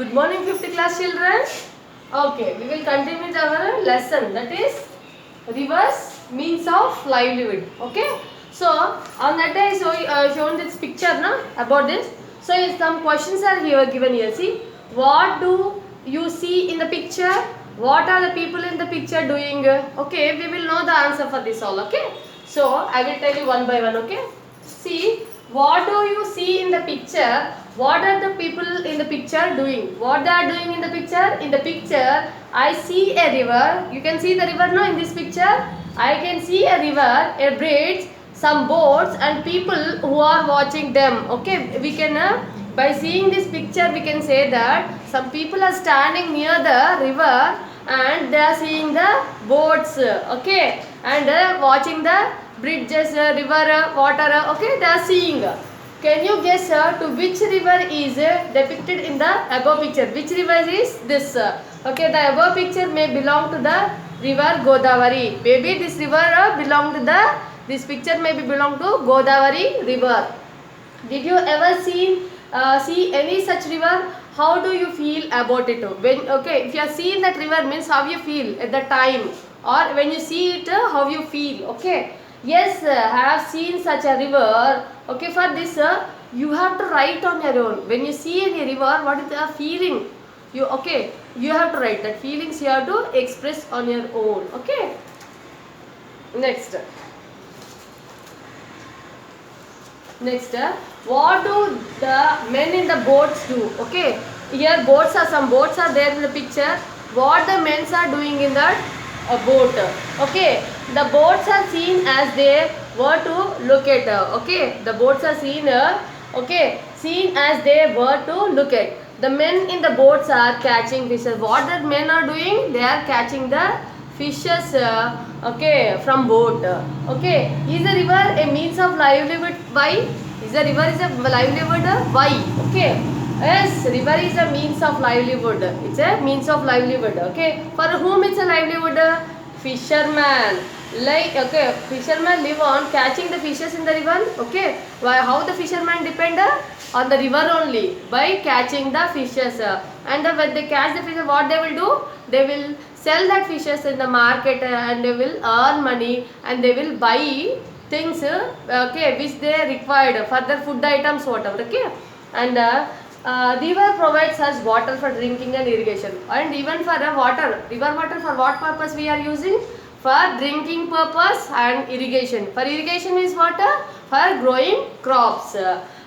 Good morning, 5th class children. Okay, we will continue with our lesson, that is rivers means of livelihood. Okay, so on that day shown this picture na about this. So some questions are here given here. See, what do you see in the picture? What are the people in the picture doing? Okay, we will know the answer for this all. Okay, so I will tell you one by one. Okay, see, what do you see in the picture? What are the people in the picture doing? What they are doing in the picture? In the picture, I see a river. You can see the river now in this picture. I can see a river, a bridge, some boats and people who are watching them. Okay, we can by seeing this picture we can say that some people are standing near the river and they are seeing the boats. Okay, and watching the bridges, river, water. Okay, they are seeing. Can you guess to which river is depicted in the above picture? Which river is this? Okay, the above picture may belong to the river Godavari. Maybe this river belong to the, this picture may be belong to Godavari river. Did you ever see any such river? How do you feel about it? When, okay, if you are seeing that river means how you feel at the time, or when you see it, how you feel. Okay. Yes, I have seen such a river. Okay, for this you have to write on your own. When you see any river, what is the feeling? You, okay, you have to write that feelings. You have to express on your own. Okay. Next. Next, what do the men in the boats do? Okay, here boats are, some boats are there in the picture. What the men are doing in that boat? Okay, the boats are seen as they were to look at. Okay, the boats are seen. Okay, seen as they were to look at. The men in the boats are catching fishes. What the men are doing? They are catching the fishes. Okay, from boat. Okay, is the river a means of livelihood? Why? Is the river is a livelihood? Why? Okay, yes, river is a means of livelihood. It's a means of livelihood. Okay, for whom it's a livelihood? Fisherman. Like, okay, fishermen live on catching the fishes in the river. Okay, why? How the fishermen depend on the river only, by catching the fishes. And when they catch the fishes, what they will do? They will sell that fishes in the market and they will earn money and they will buy things, okay, which they required for their food items, whatever. Okay, and river provides us water for drinking and irrigation, and even for water, river water, for what purpose we are using? For drinking purpose and irrigation. For irrigation is water for growing crops.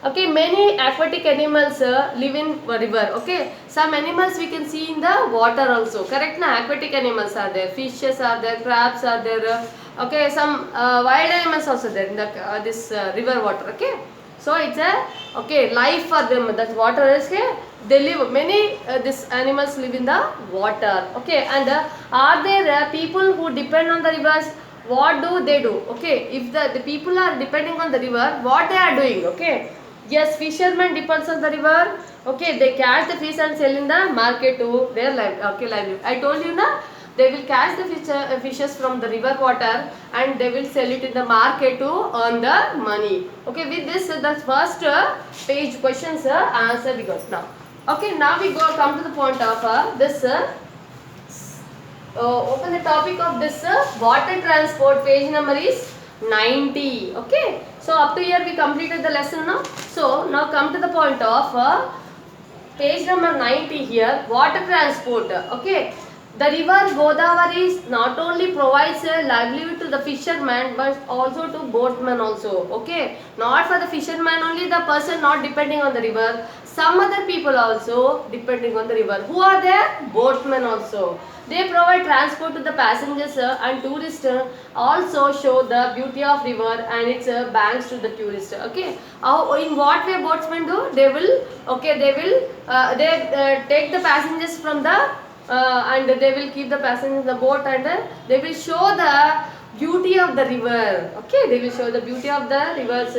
Okay, many aquatic animals live in river. Okay, some animals we can see in the water also. Correct na? Aquatic animals are there, fishes are there, crabs are there. Okay, some wild animals also there in the this river water. Okay, so it's a, okay, life for them. That water is, okay, they live, many these animals live in the water. Okay, and are there people who depend on the rivers? What do they do? Okay, if the people are depending on the river, what they are doing? Okay, yes, fishermen depends on the river. Okay, they catch the fish and sell in the market to their life. Okay, livelihood. I told you na, they will catch the fishes from the river water and they will sell it in the market to earn the money. Okay, with this the first page questions answer we got now. Okay, now we come to the point of this open the topic of this water transport. Page number is 90. Okay, so up to here we completed the lesson now. So now come to the point of page number 90 here, water transport. Okay, the river Godavari not only provides a livelihood to the fisherman but also to boatmen also. Okay, not for the fisherman only, the person not depending on the river, some other people also depending on the river. Who are there? Boatmen also. They provide transport to the passengers and tourists, also show the beauty of river and its banks to the tourists. Okay, in what way boatsmen do? They will, okay, they will take the passengers from the and they will keep the passengers in the boat and they will show the beauty of the river. Okay, they will show the beauty of the rivers.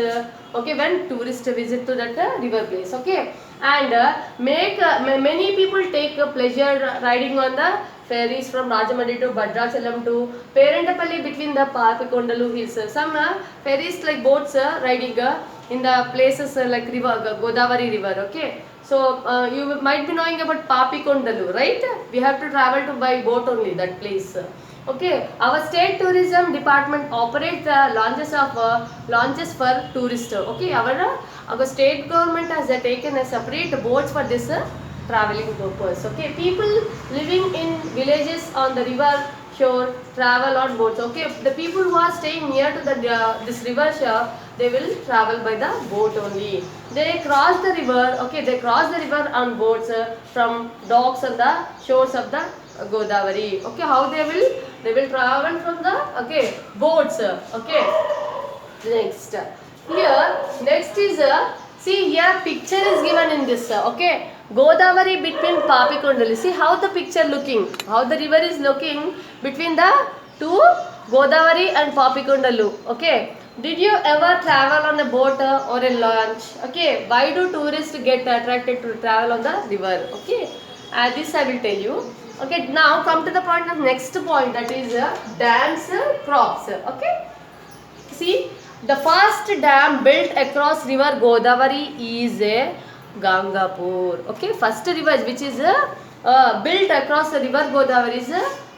Okay, when tourists visit to that river place. Okay, and make many people take pleasure riding on the ferries from Rajahmundry to Bhadrachalam to Perantapalli between the Papikondalu hills. Some ferries like boats riding in the places like river Godavari river. Okay, So you might be knowing about Papikondalu, right? We have to travel to by boat only that place. Okay, our state tourism department operates the launches for tourists. Okay, our state government has taken a separate boats for this traveling purpose. Okay, people living in villages on the river shore travel on boats. Okay, the people who are staying near to the this river shore, they will travel by the boat only. They cross the river. Okay, they cross the river on boats from docks on the shores of the Godavari. Okay, how they will travel from the boats. Okay, next next is see here picture is given in this. Okay, Godavari between Papikondalu. See how the picture looking, how the river is looking between the two Godavari and Papikondalu. Okay, did you ever travel on a boat or a launch? Okay, why do tourists get attracted to travel on the river? Okay, this I will tell you. Okay, now come to the point of next point, that is dams, crops. Okay, see, the first dam built across river Godavari is Gangapur. Okay, first river which is built across the river Godavari is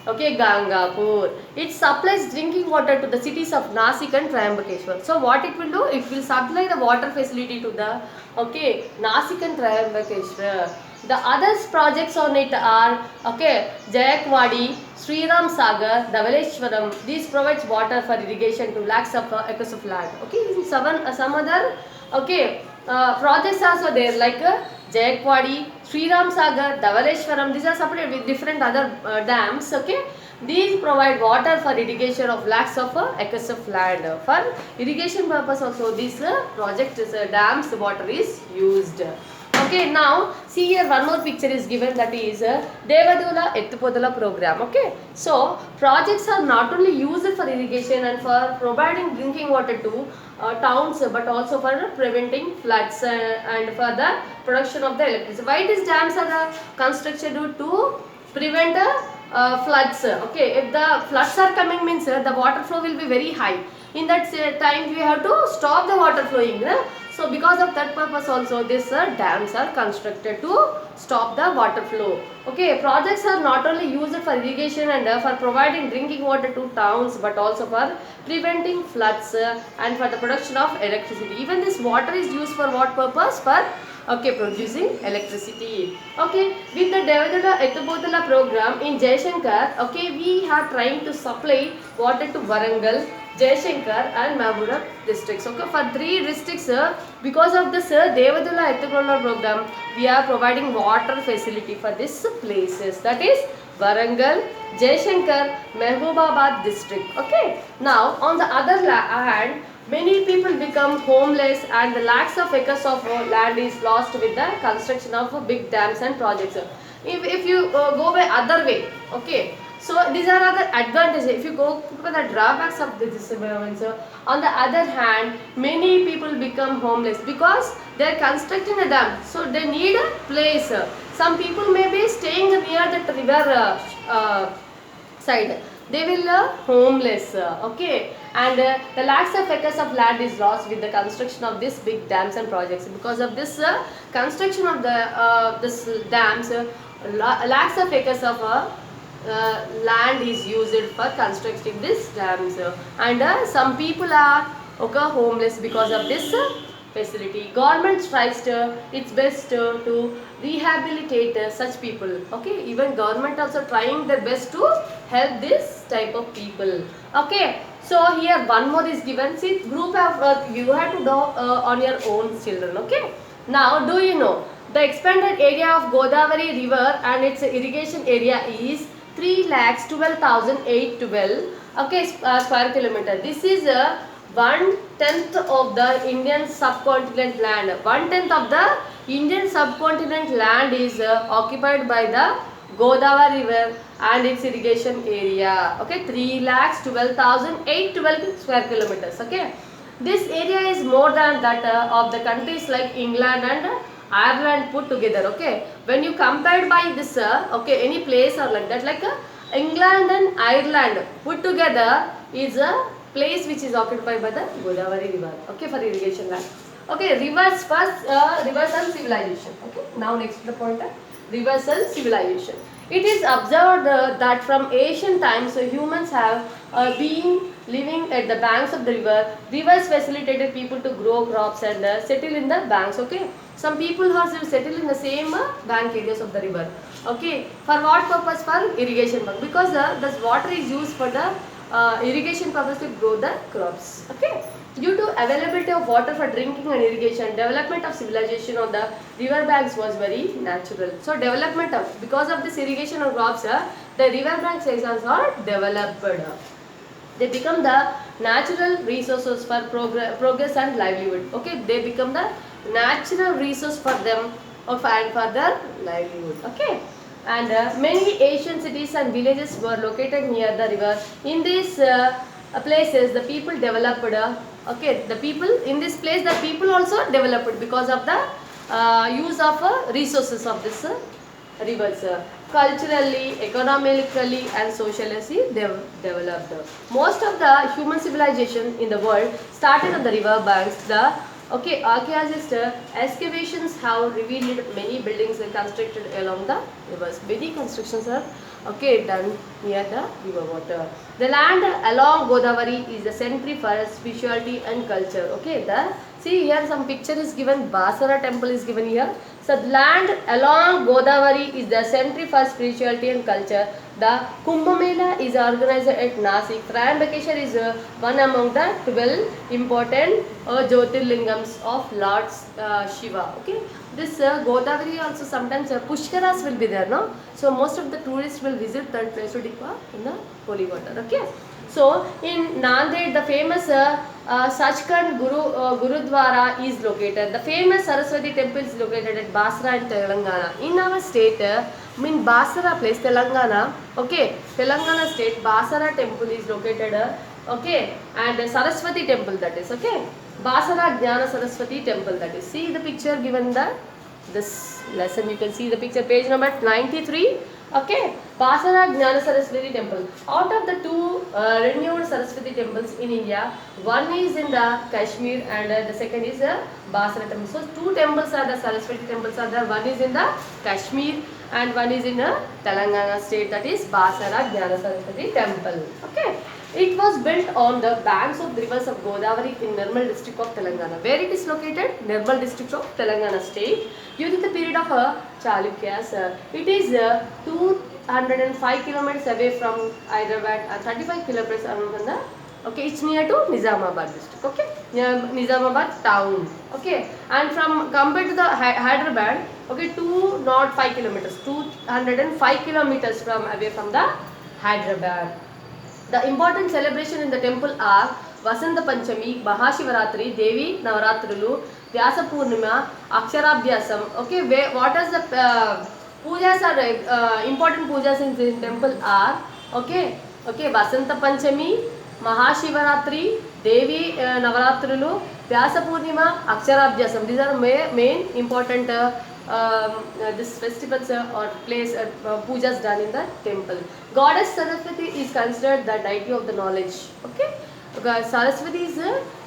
Gangapur. It supplies drinking water to the cities of Nasik and Triambakeshwar. So what it will do? It will supply the water facility to the Nasik and Triambakeshwar. The other projects on it are Jayakwadi, Sriram Sagar, Dhavaleshwaram. These provides water for irrigation to lakhs of acres of land. Okay, some other projects also there like Jayakwadi, Sriram Sagar, Dhavaleshwaram. These are supported with different other dams. Okay, these provide water for irrigation of lakhs of acres of land. For irrigation purpose also, this project is dams water is used. Okay, now see here one more picture is given, that is Devadula Ettupodala program. Okay, so projects are not only used for irrigation and for providing drinking water to towns, but also for preventing floods and for the production of the electricity. Why these dams are constructed to prevent floods? Okay, if the floods are coming means the water flow will be very high. In that time we have to stop the water flowing. So because of that purpose also these dams are constructed to stop the water flow. Okay, projects are not only used for irrigation and for providing drinking water to towns, but also for preventing floods and for the production of electricity. Even this water is used for what purpose? For producing electricity. Okay, with the Devadula Ettupodala program in Jaishankar, we are trying to supply water to Warangal, Jaishankar and Mehboob districts. Okay, for 3 districts, because of this Devadula Ettupodala program, we are providing water facility for these places. That is Warangal, Jaishankar, Mehboobabad district. Okay, now on the other hand, many people become homeless and the lakhs of acres of land is lost with the construction of big dams and projects. If you go by other way, okay, so these are other advantages. If you go for the drawbacks of this, on the other hand, many people become homeless because they are constructing a dam, so they need a place. Some people may be staying near the river side. They will homeless. Okay, and the lakhs of acres of land is lost with the construction of these big dams and projects. Because of this construction of the this dams, lakhs of acres of land is used for constructing these dams, and some people are homeless because of this facility. Government tries its best to rehabilitate such people. Okay, even government also trying their best to help this type of people. Okay, so here one more is given. See, group of you have to do on your own, children. Okay, now do you know the expanded area of Godavari river and its irrigation area is 3,12,812 square kilometer. This is 1/10 of the Indian subcontinent land. 1/10 of the Indian subcontinent land is occupied by the Godavari river and its irrigation area. Okay, 3,12,812 square kilometers. Okay, this area is more than that of the countries like England and Ireland put together. Okay, when you compared by this any place or like that, like England and Ireland put together is a place which is occupied by the Godavari river. Okay, for irrigation land. Okay, rivers first, rivers and civilization. Okay, now next the point, rivers and civilization. It is observed that from ancient times humans have been living at the banks of the river. Rivers facilitated people to grow crops and settle in the banks. Okay, some people have settled in the same bank areas of the river. Okay, for what purpose? For irrigation purpose, because this water is used for the irrigation purpose to grow the crops. Okay. Due to availability of water for drinking and irrigation, development of civilization on the river banks was very natural. So development of, because of this irrigation of crops, the river banks areas are developed. They become the natural resources for progress and livelihood. Okay, they become the natural resource for them and for their livelihood. Okay, and many ancient cities and villages were located near the river. In these places, the people developed. Okay, the people in this place, the people also developed because of the use of resources of this rivers. Culturally, economically and socially they developed. Most of the human civilization in the world started on the river banks. The archaeologists excavations have revealed many buildings constructed along the rivers. Many constructions are done near the river water. The land along Godavari is the century for spirituality and culture. Okay, the see here some picture is given. Basara temple is given here. So the land along Godavari is the century for spirituality and culture. The Kumbh Mela is organized at Nasik. Triambakeshwar is one among the 12 important Jyotirlingams of Lord Shiva. Okay, this Godavari also sometimes Pushkaras will be there, no? So most of the tourists will visit that place to dip in the holy water. Okay. So in Nanded, the famous Sachkhand Gurudwara is located. The famous Saraswati temple is located at Basra in Telangana. In our state, in Basra place, Telangana, okay, Telangana state, Basra temple is located, okay, and Saraswati temple that is, okay, Basra Jnana Saraswati temple that is. See the picture given the this lesson, you can see the picture, page number 93. Okay, Basara Jnana Saraswati temple. Out of the two renowned Saraswati temples in India, one is in the Kashmir and the second is Basara temple. So two temples are the Saraswati temples are there. One is in the Kashmir and one is in Telangana state, that is Basara Jnana Saraswati temple. Okay. It was built on the banks of the rivers of Godavari in Nirmal district of Telangana. Where it is located? Nirmal district of Telangana state. During the period of Chalukyas, it is 205 kilometers away from Hyderabad and 35 kilometers away from the, okay, it's near to Nizamabad district, okay, near Nizamabad town, okay, and from compared to the Hyderabad, okay, 205 kilometers, 205 kilometers from away from the Hyderabad. The important celebration in the temple are Vasanta Panchami, Mahashivaratri, Devi Navaratrulu, Vyasa Purnima, Aksharabhyasam. Okay, what is the pujas are important pujas in the temple are Vasanta Panchami, Mahashivaratri, Devi Navaratrulu, Vyasa Purnima, Aksharabhyasam. These are main important this festivals or place pujas done in the temple. Goddess Saraswati is considered the deity of the knowledge. Okay, Saraswati is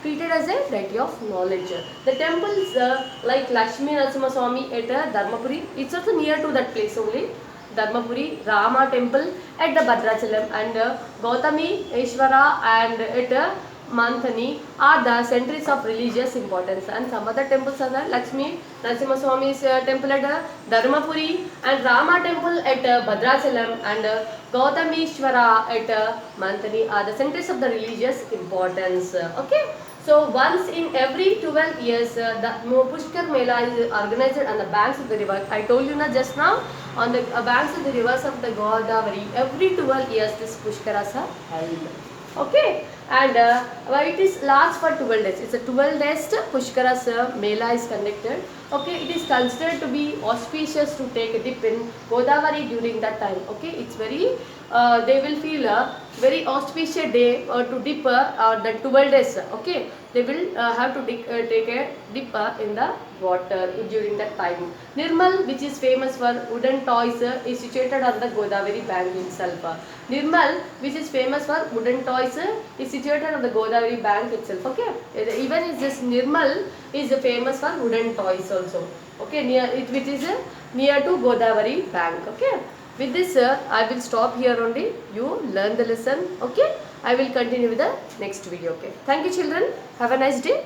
treated as a deity of knowledge. The temples like Lakshmi Narasimha Swami at Dharmapuri, it's also near to that place only. Dharmapuri, Rama temple at the Bhadrachalam and Gautami, Eshwara and at Manthani are the centers of religious importance, and some other temples are the Lakshmi Narasimha Swami's temple at Dharmapuri and Rama temple at Bhadrachalam and Gautamishwara at Manthani are the centers of the religious importance. Okay. So once in every 12 years the Pushkar Mela is organized on the banks of the river. I told you just now, on the banks of the rivers of the Godavari, every 12 years this Pushkaras are held. Okay, and it is lasts for 12 days. It's a 12 days Pushkaras Mela is conducted. Okay, it is considered to be auspicious to take a dip in Godavari during that time. Okay, it's very they will feel very auspicious day to dip the 12 days. Okay, they will have to take a dip in the water during that time. Nirmal, which is famous for wooden toys, is situated on the Godavari bank itself. Nirmal, which is famous for wooden toys, is situated on the Godavari bank itself. Okay, even is this Nirmal is famous for wooden toys also. Okay, near it, which is near to Godavari bank. Okay, with this I will stop here only. You learn the lesson. Okay, I will continue with the next video. Okay, thank you children, have a nice day.